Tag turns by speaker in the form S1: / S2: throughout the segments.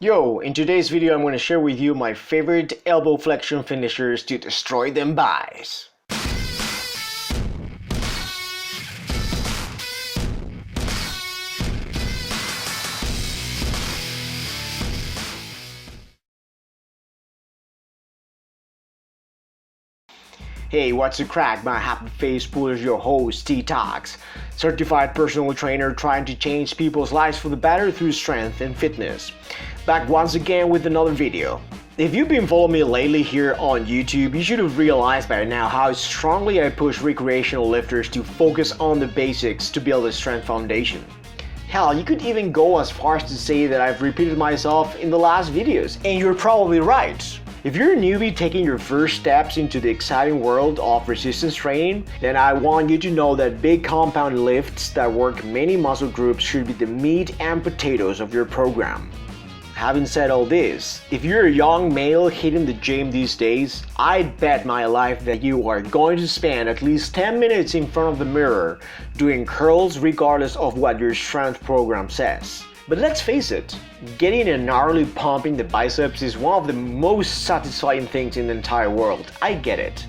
S1: Yo, in today's video I'm going to share with you my favorite elbow flexion finishers to destroy them buys. Hey, what's the crack, my happy face pullers, your host T-Tox, certified personal trainer trying to change people's lives for the better through strength and fitness. Back once again with another video. If you've been following me lately here on YouTube, you should have realized by now how strongly I push recreational lifters to focus on the basics to build a strength foundation. Hell, you could even go as far as to say that I've repeated myself in the last videos, and you're probably right. If you're a newbie taking your first steps into the exciting world of resistance training, then I want you to know that big compound lifts that work many muscle groups should be the meat and potatoes of your program. Having said all this, if you're a young male hitting the gym these days, I'd bet my life that you are going to spend at least 10 minutes in front of the mirror doing curls regardless of what your strength program says. But let's face it, getting a gnarly pump in the biceps is one of the most satisfying things in the entire world. I get it.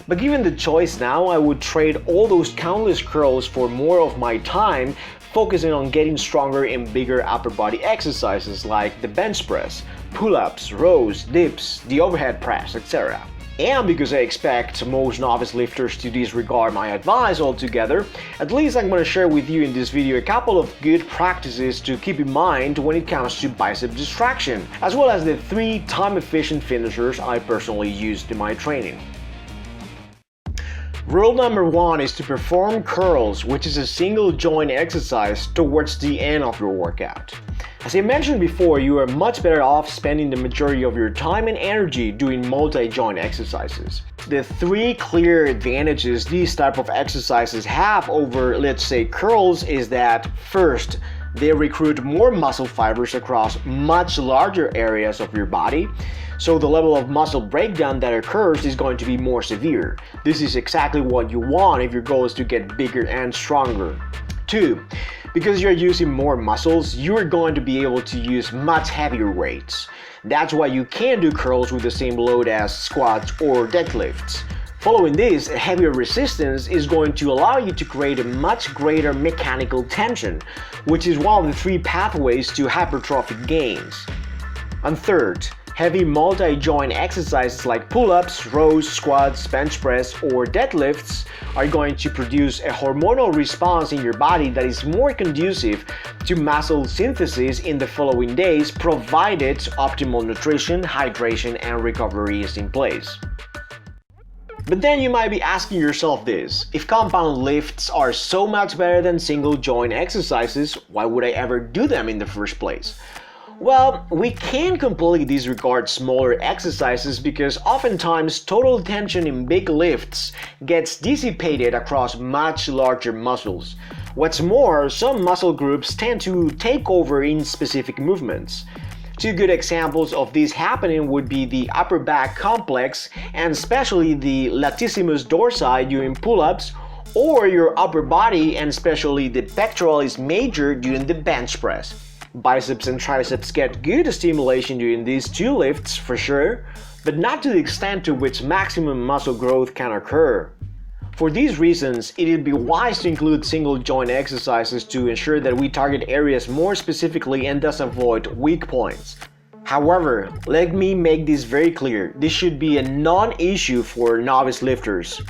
S1: But given the choice now, I would trade all those countless curls for more of my time focusing on getting stronger in bigger upper body exercises like the bench press, pull-ups, rows, dips, the overhead press, etc. And because I expect most novice lifters to disregard my advice altogether, at least I'm going to share with you in this video a couple of good practices to keep in mind when it comes to bicep distraction, as well as the 3 time-efficient finishers I personally used in my training. Rule number 1 is to perform curls, which is a single joint exercise, towards the end of your workout. As I mentioned before, you are much better off spending the majority of your time and energy doing multi-joint exercises. The 3 clear advantages these type of exercises have over, let's say, curls is that first, they recruit more muscle fibers across much larger areas of your body, so the level of muscle breakdown that occurs is going to be more severe. This is exactly what you want if your goal is to get bigger and stronger. 2. Because you're using more muscles, you're going to be able to use much heavier weights. That's why you can do curls with the same load as squats or deadlifts. Following this, a heavier resistance is going to allow you to create a much greater mechanical tension, which is one of the 3 pathways to hypertrophy gains. And third, heavy multi-joint exercises like pull-ups, rows, squats, bench press, or deadlifts are going to produce a hormonal response in your body that is more conducive to muscle synthesis in the following days, provided optimal nutrition, hydration, and recovery is in place. But then you might be asking yourself this: if compound lifts are so much better than single joint exercises, why would I ever do them in the first place? Well, we can't completely disregard smaller exercises because oftentimes total tension in big lifts gets dissipated across much larger muscles. What's more, some muscle groups tend to take over in specific movements. 2 good examples of this happening would be the upper back complex and especially the latissimus dorsi during pull-ups, or your upper body and especially the pectoralis major during the bench press. Biceps and triceps get good stimulation during these 2 lifts for sure, but not to the extent to which maximum muscle growth can occur. For these reasons, it would be wise to include single joint exercises to ensure that we target areas more specifically and thus avoid weak points. However, let me make this very clear, this should be a non-issue for novice lifters.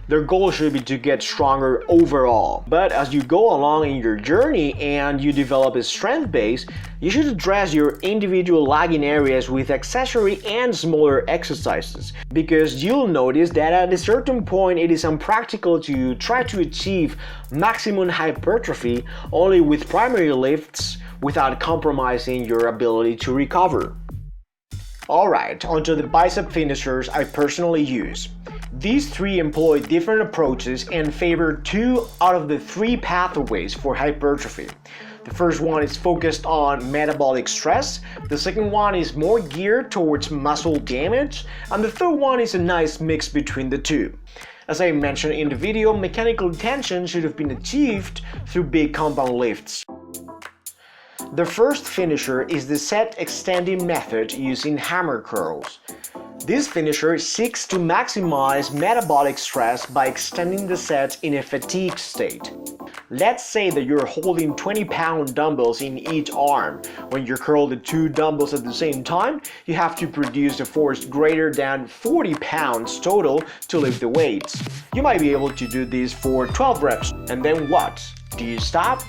S1: Their goal should be to get stronger overall. But as you go along in your journey and you develop a strength base, you should address your individual lagging areas with accessory and smaller exercises, because you'll notice that at a certain point it is impractical to try to achieve maximum hypertrophy only with primary lifts without compromising your ability to recover. Alright, onto the bicep finishers I personally use. These 3 employ different approaches and favor 2 out of the 3 pathways for hypertrophy. The first one is focused on metabolic stress, the second one is more geared towards muscle damage, and the third one is a nice mix between the 2. As I mentioned in the video, mechanical tension should have been achieved through big compound lifts. The first finisher is the set extending method using hammer curls. This finisher seeks to maximize metabolic stress by extending the set in a fatigue state. Let's say that you're holding 20-pound dumbbells in each arm. When you curl the two dumbbells at the same time, you have to produce a force greater than 40 pounds total to lift the weights. You might be able to do this for 12 reps. And then what? Do you stop?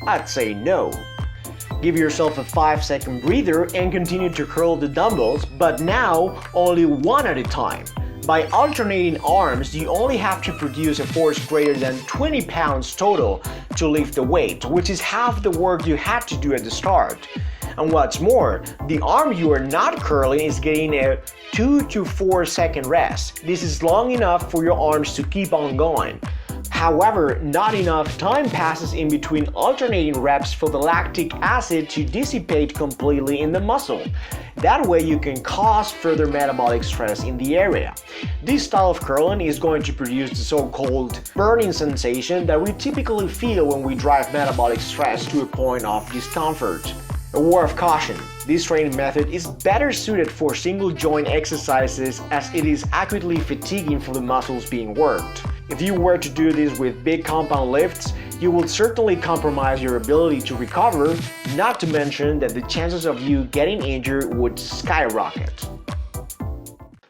S1: I'd say no. Give yourself a 5-second breather and continue to curl the dumbbells, but now only one at a time. By alternating arms, you only have to produce a force greater than 20 pounds total to lift the weight, which is half the work you had to do at the start. And what's more, the arm you are not curling is getting a 2 to 4 second rest. This is long enough for your arms to keep on going. However, not enough time passes in between alternating reps for the lactic acid to dissipate completely in the muscle. That way you can cause further metabolic stress in the area. This style of curling is going to produce the so-called burning sensation that we typically feel when we drive metabolic stress to a point of discomfort. A word of caution, this training method is better suited for single joint exercises as it is acutely fatiguing for the muscles being worked. If you were to do this with big compound lifts, you will certainly compromise your ability to recover, not to mention that the chances of you getting injured would skyrocket.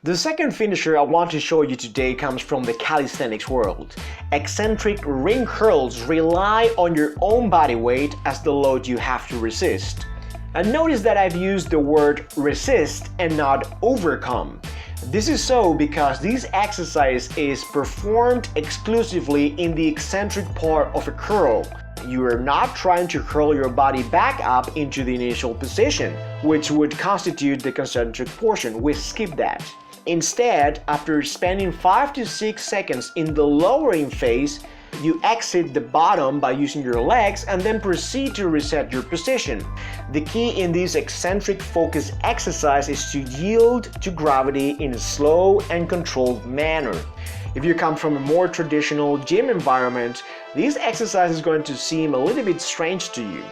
S1: The second finisher I want to show you today comes from the calisthenics world. Eccentric ring curls rely on your own body weight as the load you have to resist. And notice that I've used the word resist and not overcome. This is so because this exercise is performed exclusively in the eccentric part of a curl. You are not trying to curl your body back up into the initial position, which would constitute the concentric portion. We skip that. Instead, after spending 5 to 6 seconds in the lowering phase, you exit the bottom by using your legs and then proceed to reset your position. The key in this eccentric focus exercise is to yield to gravity in a slow and controlled manner. If you come from a more traditional gym environment, this exercise is going to seem a little bit strange to you.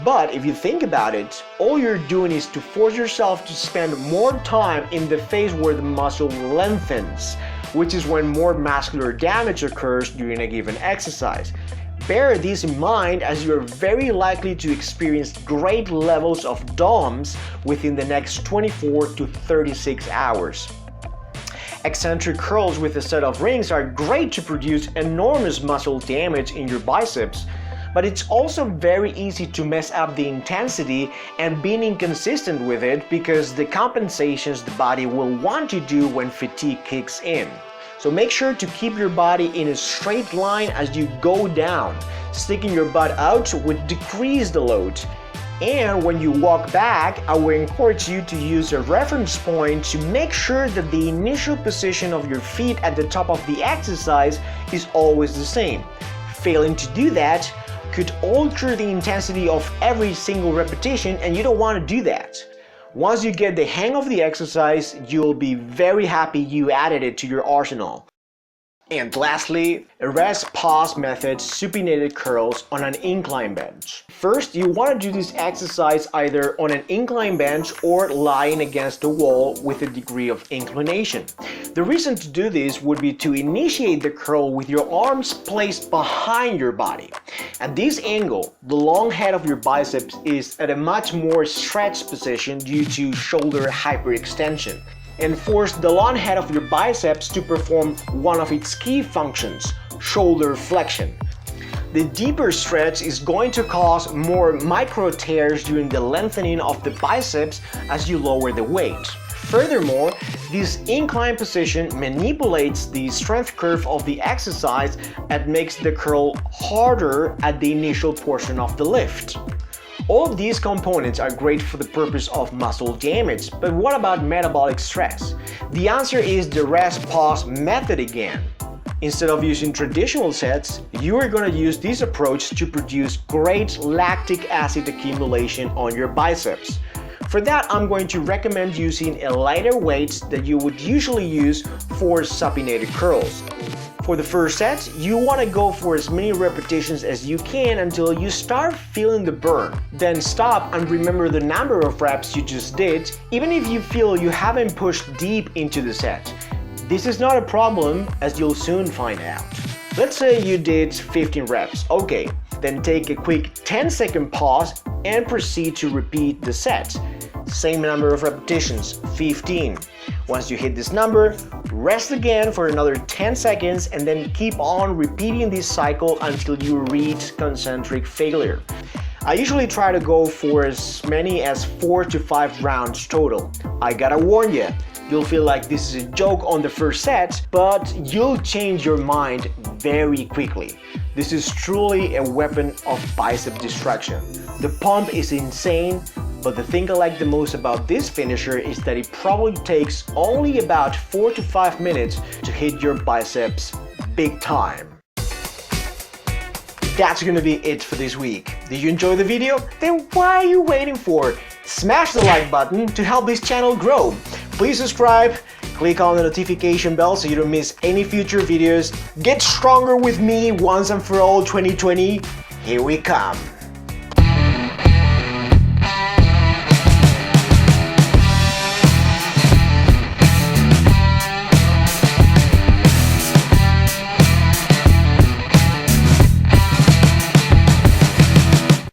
S1: But if you think about it, all you're doing is to force yourself to spend more time in the phase where the muscle lengthens, which is when more muscular damage occurs during a given exercise. Bear this in mind as you are very likely to experience great levels of DOMS within the next 24 to 36 hours. Eccentric curls with a set of rings are great to produce enormous muscle damage in your biceps, but it's also very easy to mess up the intensity and being inconsistent with it because the compensations the body will want to do when fatigue kicks in. So make sure to keep your body in a straight line as you go down. Sticking your butt out would decrease the load. And when you walk back, I would encourage you to use a reference point to make sure that the initial position of your feet at the top of the exercise is always the same. Failing to do that could alter the intensity of every single repetition, and you don't want to do that. Once you get the hang of the exercise, you'll be very happy you added it to your arsenal. And lastly, a rest-pause method supinated curls on an incline bench. First, you want to do this exercise either on an incline bench or lying against the wall with a degree of inclination. The reason to do this would be to initiate the curl with your arms placed behind your body. At this angle, the long head of your biceps is at a much more stretched position due to shoulder hyperextension, and force the long head of your biceps to perform one of its key functions, shoulder flexion. The deeper stretch is going to cause more micro tears during the lengthening of the biceps as you lower the weight. Furthermore, this incline position manipulates the strength curve of the exercise and makes the curl harder at the initial portion of the lift. All of these components are great for the purpose of muscle damage, but what about metabolic stress? The answer is the rest-pause method again. Instead of using traditional sets, you are going to use this approach to produce great lactic acid accumulation on your biceps. For that, I'm going to recommend using a lighter weight that you would usually use for supinated curls. For the first set, you want to go for as many repetitions as you can until you start feeling the burn. Then stop and remember the number of reps you just did, even if you feel you haven't pushed deep into the set. This is not a problem, as you'll soon find out. Let's say you did 15 reps. Okay, then take a quick 10-second pause and proceed to repeat the set. Same number of repetitions, 15. Once you hit this number, rest again for another 10 seconds and then keep on repeating this cycle until you reach concentric failure. I usually try to go for as many as 4 to 5 rounds total. I gotta warn you, you'll feel like this is a joke on the first set, but you'll change your mind very quickly. This is truly a weapon of bicep destruction. The pump is insane, but the thing I like the most about this finisher is that it probably takes only about 4 to 5 minutes to hit your biceps big time. That's gonna be it for this week. Did you enjoy the video? Then why are you waiting for? Smash the like button to help this channel grow. Please subscribe, click on the notification bell so you don't miss any future videos. Get stronger with me once and for all 2020. Here we come.